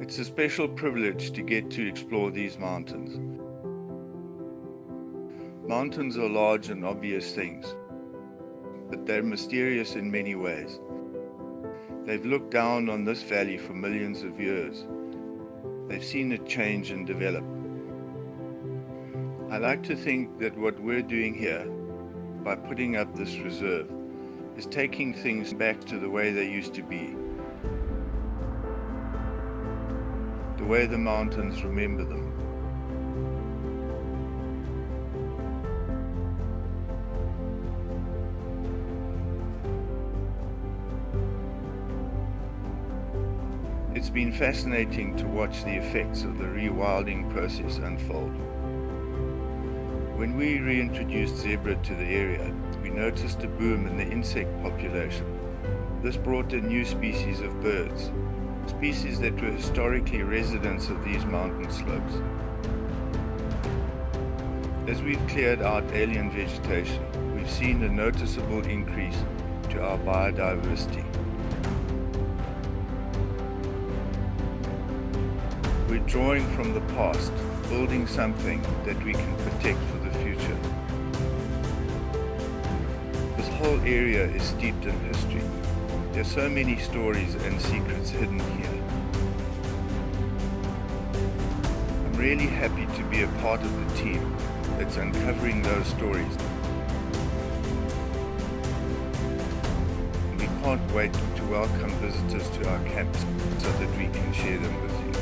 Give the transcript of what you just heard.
It's a special privilege to get to explore these mountains. Mountains are large and obvious things, but they're mysterious in many ways. They've looked down on this valley for millions of years. They've seen it change and develop. I like to think that what we're doing here, by putting up this reserve, is taking things back to the way they used to be. The way the mountains remember them. It's been fascinating to watch the effects of the rewilding process unfold. When we reintroduced zebra to the area, we noticed a boom in the insect population. This brought in new species of birds, species that were historically residents of these mountain slopes. As we've cleared out alien vegetation, we've seen a noticeable increase to our biodiversity. We're drawing from the past, building something that we can protect for the future. This whole area is steeped in history. There are so many stories and secrets hidden here. I'm really happy to be a part of the team that's uncovering those stories. And we can't wait to welcome visitors to our camps so that we can share them with you.